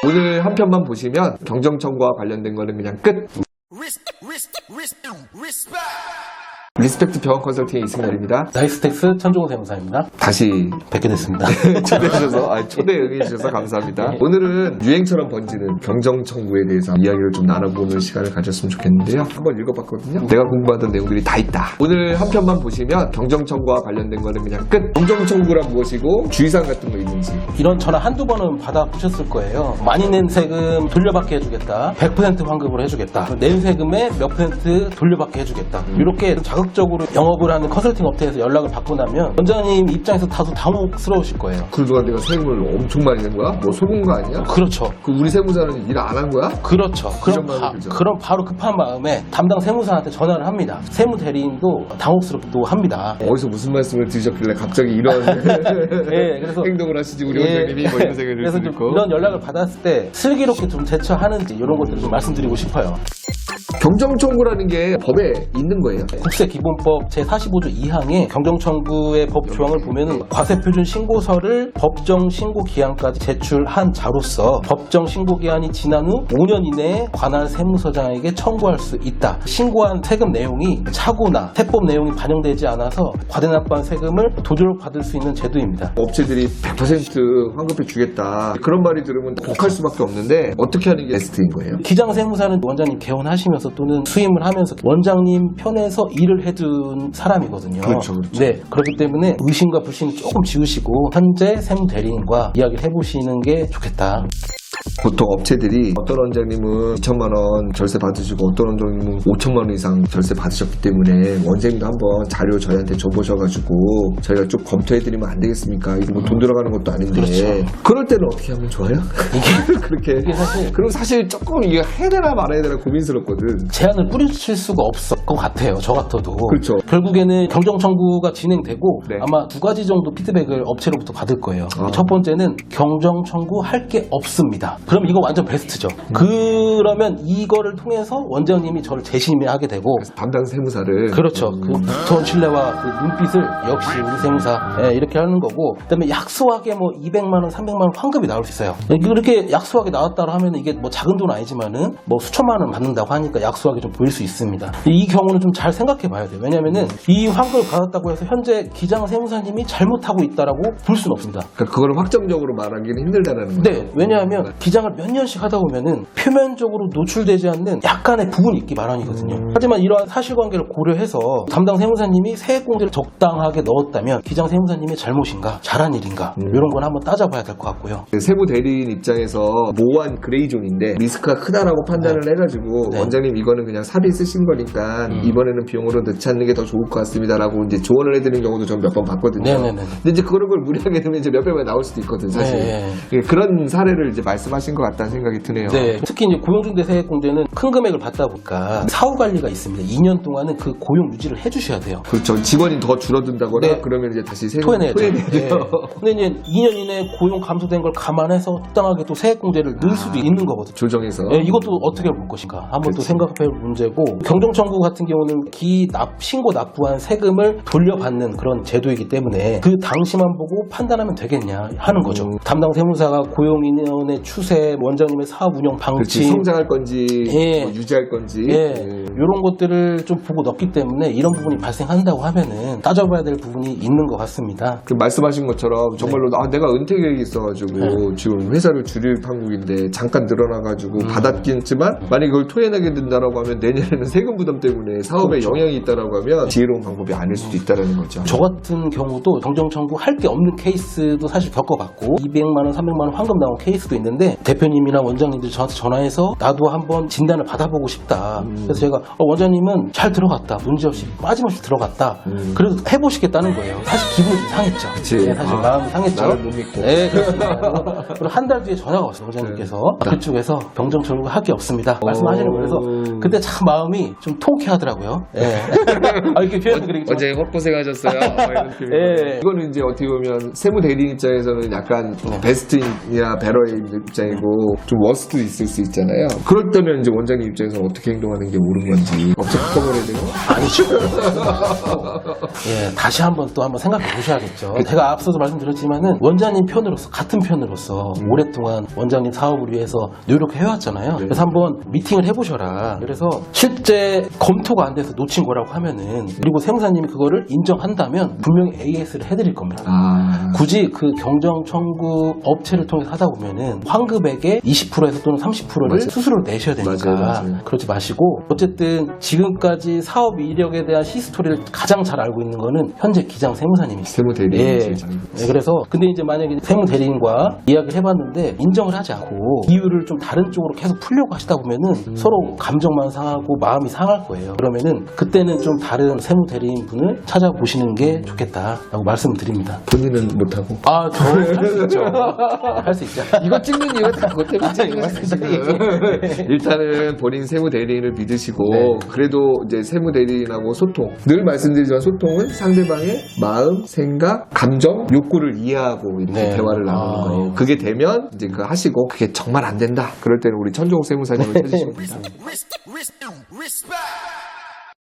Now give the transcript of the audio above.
오늘 한 편만 보시면 경정 청구와 관련된 거는 그냥 끝. 리스펙트 병원 컨설팅의 이승열입니다. 나이스텍스 천종호 세무사입니다. 다시 뵙게 됐습니다. 초대해주셔서 초대 응해주셔서 감사합니다. 오늘은 유행처럼 번지는 경정 청구에 대해서 이야기를 좀 나눠보는 시간을 가졌으면 좋겠는데요. 한번 읽어봤거든요. 내가 공부하던 내용들이 다 있다. 오늘 한 편만 보시면 경정 청구와 관련된 거는 그냥 끝. 경정 청구란 무엇이고 주의사항 같은 거 있는지. 이런 전화 한두 번은 받아보셨을 거예요. 많이 낸 세금 돌려받게 해주겠다. 100% 환급을 해주겠다. 낸 세금의 몇 퍼센트 돌려받게 해주겠다. 이렇게 자극적으로 영업을 하는 컨설팅 업체에서 연락을 받고 나면 원장님 입장에서 다소 당혹스러우실 거예요. 그동안 내가 세금을 엄청 많이 낸 거야? 뭐 속은 거 아니야? 그렇죠. 그 우리 세무사는 일 안 한 거야? 그렇죠. 이런 마음이 들죠. 그럼 바로 급한 마음에 담당 세무사한테 전화를 합니다. 세무 대리인도 당혹스럽기도 합니다. 어디서 무슨 말씀을 드셨길래 갑자기 이런 예, 그래서 행동을 하시지 우리 원장님이 뭐 이런 생각을 그래서 들 좀 수도 있고. 이런 연락을 받았을 때 슬기롭게 좀 대처하는지 이런 것들을 좀 말씀드리고 싶어요. 경정청구라는 게 법에 있는 거예요. 국세기본법 제45조 2항의 경정청구의 법 조항을 보면은 과세표준 신고서를 법정 신고 기한까지 제출한 자로서 법정 신고 기한이 지난 후 5년 이내에 관할 세무서장에게 청구할 수 있다. 신고한 세금 내용이 차고나 세법 내용이 반영되지 않아서 과대납한 세금을 도주로 받을 수 있는 제도입니다. 업체들이 100% 환급해 주겠다. 그런 말이 들으면 독할 수밖에 없는데 어떻게 하는 게 베스트인 거예요? 기장세무사는 원장님 개원하시면서 또는 수임을 하면서 원장님 편에서 일을 해둔 사람이거든요. 그렇죠, 그렇죠. 네, 그렇기 때문에 의심과 불신을 조금 지우시고 현재 세무대리인과 이야기를 해보시는 게 좋겠다. 보통 업체들이 어떤 원장님은 2천만 원 절세 받으시고 어떤 원장님은 5천만 원 이상 절세 받으셨기 때문에 원장님도 한번 자료 저희한테 줘보셔가지고 저희가 쭉 검토해드리면 안 되겠습니까? 이거 뭐 돈 들어가는 것도 아닌데. 그렇죠. 그럴 때는 어떻게 하면 좋아요? 그렇게. 이게 사실 그럼 사실 조금 이게 해야 되나 말아야 되나 고민스럽거든. 제한을 뿌리칠 수가 없을 것 같아요. 저 같아도. 그렇죠. 결국에는 경정청구가 진행되고 네. 아마 두 가지 정도 피드백을 업체로부터 받을 거예요. 아. 첫 번째는 경정청구 할 게 없습니다. 그럼 이거 완전 베스트죠. 그러면 이거를 통해서 원장님이 저를 재심의하게 되고 담당 세무사를. 그렇죠. 그 두터운 신뢰와 그 눈빛을 역시 우리 세무사 이렇게 하는 거고, 그다음에 약소하게 뭐 200만 원, 300만 원 환급이 나올 수 있어요. 이렇게 약소하게 나왔다고 하면 이게 뭐 작은 돈 아니지만은 뭐 수천만 원 받는다고 하니까 약소하게 좀 보일 수 있습니다. 이 경우는 좀 잘 생각해 봐야 돼요. 왜냐면은 이 환급을 받았다고 해서 현재 기장 세무사님이 잘못하고 있다라고 볼 수는 없습니다. 그러니까 그거를 확정적으로 말하기는 힘들다는 거죠. 네, 왜냐하면 기장을 몇 년씩 하다 보면은 표면적으로 노출되지 않는 약간의 부분이 있기 마련이거든요. 하지만 이러한 사실관계를 고려해서 담당 세무사님이 세액공제를 적당하게 넣었다면 기장 세무사님의 잘못인가, 잘한 일인가 이런 건 한번 따져봐야 될 것 같고요. 세무 대리인 입장에서 모호한 그레이존인데 리스크가 크다라고 판단을 해가지고 네. 원장님 이거는 그냥 사비 쓰신 거니까 이번에는 비용으로 넣지 않는 게 더 좋을 것 같습니다라고 이제 조언을 해드리는 경우도 전 몇 번 봤거든요. 네네네. 근데 이제 그런 걸 무리하게 되면 이제 몇백만 원 나올 수도 있거든 사실. 네. 예, 그런 사례를 이제 말씀하신 것 같다는 생각이 드네요. 네, 특히 이제 고용중대 세액공제는 큰 금액을 받다 보니까 사후 관리가 있습니다. 2년 동안은 그 고용 유지를 해주셔야 돼요. 그렇죠. 직원이 더 줄어든다거나 네. 그러면 이제 다시 세금 토해내야죠. 토해내야 돼요. 근데 이제 2년 이내에 고용 감소된 걸 감안해서 적당하게 또 세액공제를 넣을 수도 있는 거거든요. 조정해서. 네, 이것도 어떻게 볼 것인가 한번 또 그치. 생각해 볼 문제고, 경정청구 같은 경우는 신고 납부한 세금을 돌려받는 그런 제도이기 때문에 그 당시만 보고 판단하면 되겠냐 하는 거죠. 담당 세무사가 고용인원의 추세, 원장님의 사업 운영 그렇지. 방침, 성장할 건지 예. 뭐 유지할 건지. 이런 것들을 좀 보고 넣기 때문에 이런 부분이 발생한다고 하면은 따져봐야 될 부분이 있는 것 같습니다. 그 말씀하신 것처럼 정말로 내가 은퇴 계획이 있어가지고 지금 회사를 줄일 판국인데 잠깐 늘어나가지고 받았겠지만 만약에 그걸 토해내게 된다라고 하면 내년에는 세금 부담 때문에 사업에 그렇죠. 영향이 있다라고 하면 지혜로운 방법이 아닐 수도 있다라는 거죠. 저 같은 경우도 경정청구 할 게 없는 케이스도 사실 겪어봤고 200만 원, 300만 원 환급 나온 케이스도 있는데 대표님이나 원장님들이 저한테 전화해서 나도 한번 진단을 받아보고 싶다. 그래서 제가 원장님은 잘 들어갔다. 문제없이 빠짐없이 들어갔다. 그래도 해보시겠다는 거예요. 사실 기분이 좀 상했죠. 그치. 네, 사실 마음이 상했죠. 나를 못 믿고. 네, 그렇습니다. 그리고 한 달 뒤에 전화가 왔어요. 원장님께서 그쪽에서 경정청구 할 게 없습니다. 말씀하시는 거예요. 그래서 그때 참 마음이 좀 통쾌하더라고요. 네. 이렇게 표현이 그러겠죠. 어제 헛고생하셨어요. 예. 이거는 이제 어떻게 보면 세무 대리인 입장에서는 약간 베스트이나 베러의 입장에 아니고 좀 워스트 있을 수 있잖아요. 그럴 때는 이제 원장님 입장에서 어떻게 행동하는 게 옳은 건지 업체 바꿔버려야 돼요? 아니죠. 예, 다시 한번 생각해 보셔야겠죠. 제가 앞서서 말씀드렸지만은 원장님 편으로서, 같은 편으로서 오랫동안 원장님 사업을 위해서 노력해왔잖아요. 그래서 한번 미팅을 해보셔라. 그래서 실제 검토가 안 돼서 놓친 거라고 하면은, 그리고 세무사님이 그거를 인정한다면 분명히 AS를 해드릴 겁니다. 굳이 그 경정 청구 업체를 통해서 하다 보면은 환급액의 20%에서 또는 30%를 맞아요. 스스로 내셔야 되니까 맞아요. 그러지 마시고, 어쨌든 지금까지 사업 이력에 대한 히스토리를 가장 잘 알고 있는 거는 현재 기장 세무사님이시죠. 세무 대리인 예. 실장님. 네, 그래서 근데 이제 만약에 세무 대리인과 이야기를 해봤는데 인정을 하지 않고 이유를 좀 다른 쪽으로 계속 풀려고 하시다 보면은 서로 감정만 상하고 마음이 상할 거예요. 그러면은 그때는 좀 다른 세무 대리인 분을 찾아보시는 게 좋겠다라고 말씀드립니다. 본인은 못하고. 저 할 수 있죠. 할 수 있죠. 이거 찍는 이유가 다 그것 때문에 찍는 거예요, 맞습니다. 지금. 일단은 본인 세무 대리인을 믿으시고, 네. 그래도 이제 세무 대리인하고 소통. 늘 말씀드리지만 소통은 상대방의 마음, 생각, 감정, 욕구를 이해하고 이렇게 네. 대화를 나누는 거예요. 그게 되면 이제 그거 하시고, 그게 정말 안 된다. 그럴 때는 우리 천종욱 세무사님을 찾으시면 됩니다. Respect.